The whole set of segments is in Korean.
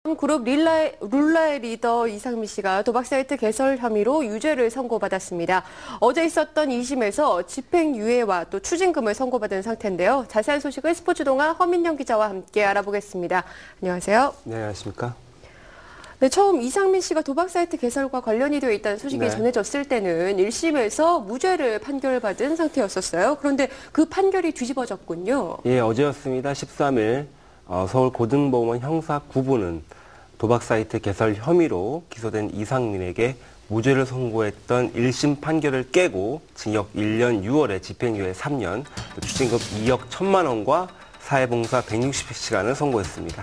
그룹 룰라의 리더 이상민 씨가 도박 사이트 개설 혐의로 유죄를 선고받았습니다. 어제 있었던 2심에서 집행유예와 또 추징금을 선고받은 상태인데요. 자세한 소식을 스포츠동아 허민영 기자와 함께 알아보겠습니다. 안녕하세요. 네, 안녕하십니까. 네, 처음 이상민 씨가 도박 사이트 개설과 관련이 되어 있다는 소식이 전해졌을 때는 1심에서 무죄를 판결받은 상태였었어요. 그런데 그 판결이 뒤집어졌군요. 예, 어제였습니다. 13일 서울고등법원 형사 9부는 도박 사이트 개설 혐의로 기소된 이상민에게 무죄를 선고했던 1심 판결을 깨고 징역 1년 6월에 집행유예 3년, 추징금 2억 1천만 원과 사회봉사 160시간을 선고했습니다.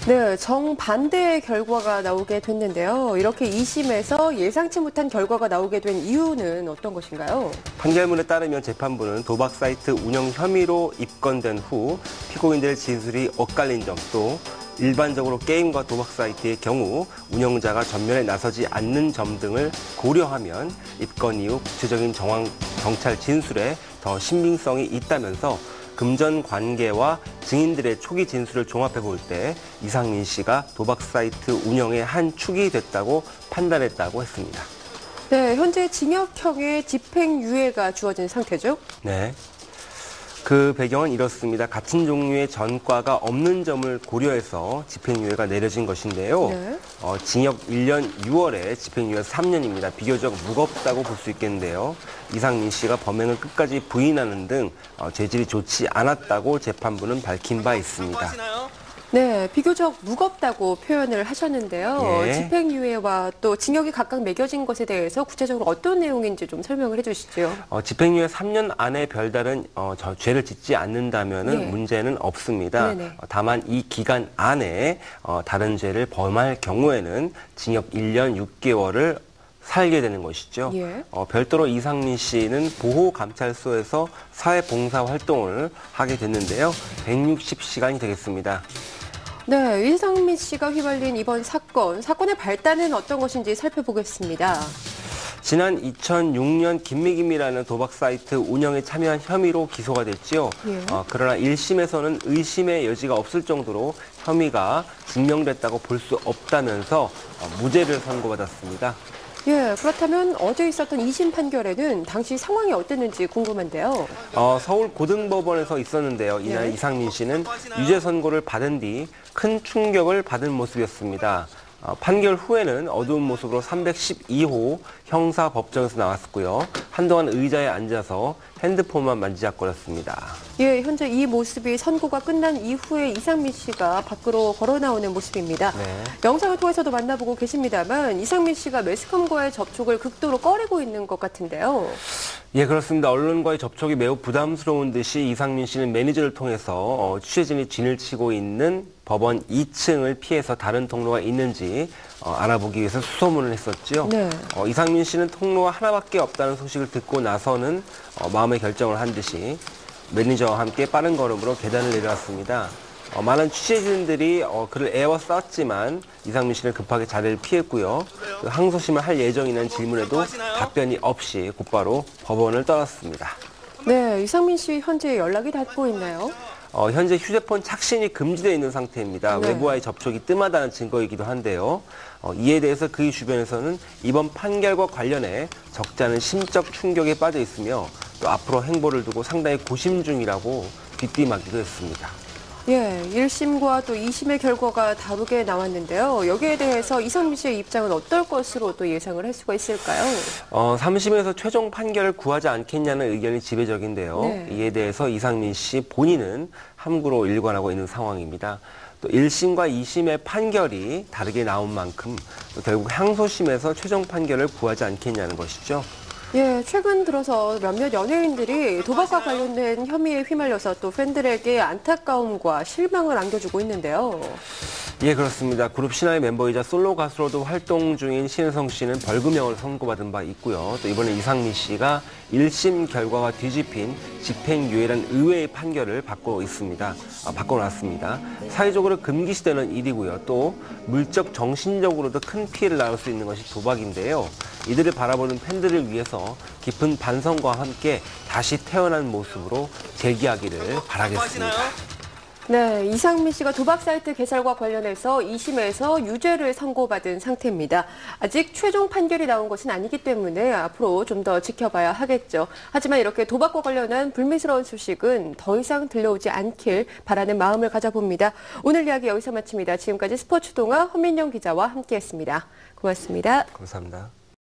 네, 정반대의 결과가 나오게 됐는데요. 이렇게 2심에서 예상치 못한 결과가 나오게 된 이유는 어떤 것인가요? 판결문에 따르면 재판부는 도박 사이트 운영 혐의로 입건된 후 피고인들 진술이 엇갈린 점, 또 일반적으로 게임과 도박 사이트의 경우 운영자가 전면에 나서지 않는 점 등을 고려하면 입건 이후 구체적인 정황 경찰 진술에 더 신빙성이 있다면서 금전 관계와 증인들의 초기 진술을 종합해 볼 때 이상민 씨가 도박 사이트 운영의 한 축이 됐다고 판단했다고 했습니다. 네, 현재 징역형의 집행유예가 주어진 상태죠? 네. 그 배경은 이렇습니다. 같은 종류의 전과가 없는 점을 고려해서 집행유예가 내려진 것인데요. 네. 징역 1년 6월에 집행유예 3년입니다. 비교적 무겁다고 볼 수 있겠는데요. 이상민 씨가 범행을 끝까지 부인하는 등 죄질이 좋지 않았다고 재판부는 밝힌 바 있습니다. 네, 비교적 무겁다고 표현을 하셨는데요. 예. 집행유예와 또 징역이 각각 매겨진 것에 대해서 구체적으로 어떤 내용인지 좀 설명을 해주시죠. 집행유예 3년 안에 별다른 죄를 짓지 않는다면 문제는 없습니다. 네네. 다만 이 기간 안에 다른 죄를 범할 경우에는 징역 1년 6개월을 살게 되는 것이죠. 예. 별도로 이상민 씨는 보호감찰소에서 사회봉사 활동을 하게 됐는데요. 160시간이 되겠습니다. 네, 이상민 씨가 휘말린 이번 사건의 발단은 어떤 것인지 살펴보겠습니다. 지난 2006년 김미김이라는 도박 사이트 운영에 참여한 혐의로 기소가 됐지요. 예. 그러나 1심에서는 의심의 여지가 없을 정도로 혐의가 증명됐다고 볼 수 없다면서 무죄를 선고받았습니다. 예, 그렇다면 어제 있었던 2심 판결에는 당시 상황이 어땠는지 궁금한데요. 서울고등법원에서 있었는데요. 이날 예. 이상민 씨는 유죄 선고를 받은 뒤 큰 충격을 받은 모습이었습니다. 판결 후에는 어두운 모습으로 312호 형사법정에서 나왔었고요. 한동안 의자에 앉아서 핸드폰만 만지작거렸습니다. 예, 현재 이 모습이 선고가 끝난 이후에 이상민 씨가 밖으로 걸어 나오는 모습입니다. 네. 영상을 통해서도 만나보고 계십니다만 이상민 씨가 매스컴과의 접촉을 극도로 꺼리고 있는 것 같은데요. 예, 그렇습니다. 언론과의 접촉이 매우 부담스러운 듯이 이상민 씨는 매니저를 통해서 취재진이 진을 치고 있는 법원 2층을 피해서 다른 통로가 있는지 알아보기 위해서 수소문을 했었죠. 네. 이상민 씨는 통로가 하나밖에 없다는 소식을 듣고 나서는 마음의 결정을 한 듯이 매니저와 함께 빠른 걸음으로 계단을 내려왔습니다. 많은 취재진들이 그를 애워쌌지만 이상민 씨는 급하게 자리를 피했고요. 항소심을 할 예정이라는 질문에도 답변이 없이 곧바로 법원을 떠났습니다. 네, 이상민 씨 현재 연락이 닿고 있나요? 현재 휴대폰 착신이 금지되어 있는 상태입니다. 네. 외부와의 접촉이 뜸하다는 증거이기도 한데요. 이에 대해서 그의 주변에서는 이번 판결과 관련해 적지 않은 심적 충격에 빠져 있으며 또 앞으로 행보를 두고 상당히 고심 중이라고 뒷담화기도 했습니다. 예, 1심과 또 2심의 결과가 다르게 나왔는데요. 여기에 대해서 이상민 씨의 입장은 어떨 것으로 또 예상을 할 수가 있을까요? 3심에서 최종 판결을 구하지 않겠냐는 의견이 지배적인데요. 네. 이에 대해서 이상민 씨 본인은 함구로 일관하고 있는 상황입니다. 또 1심과 2심의 판결이 다르게 나온 만큼 또 결국 항소심에서 최종 판결을 구하지 않겠냐는 것이죠. 예, 최근 들어서 몇몇 연예인들이 도박과 관련된 혐의에 휘말려서 또 팬들에게 안타까움과 실망을 안겨주고 있는데요. 예, 그렇습니다. 그룹 신화의 멤버이자 솔로 가수로도 활동 중인 신혜성 씨는 벌금형을 선고받은 바 있고요. 또 이번에 이상민 씨가 1심 결과가 뒤집힌 집행유예란 의외의 판결을 바꿔놨습니다. 사회적으로 금기시되는 일이고요. 또 물적, 정신적으로도 큰 피해를 낳을 수 있는 것이 도박인데요. 이들을 바라보는 팬들을 위해서 깊은 반성과 함께 다시 태어난 모습으로 재기하기를 바라겠습니다. 네, 이상민 씨가 도박 사이트 개설과 관련해서 2심에서 유죄를 선고받은 상태입니다. 아직 최종 판결이 나온 것은 아니기 때문에 앞으로 좀 더 지켜봐야 하겠죠. 하지만 이렇게 도박과 관련한 불미스러운 소식은 더 이상 들려오지 않길 바라는 마음을 가져봅니다. 오늘 이야기 여기서 마칩니다. 지금까지 스포츠동아 허민영 기자와 함께했습니다. 고맙습니다. 감사합니다.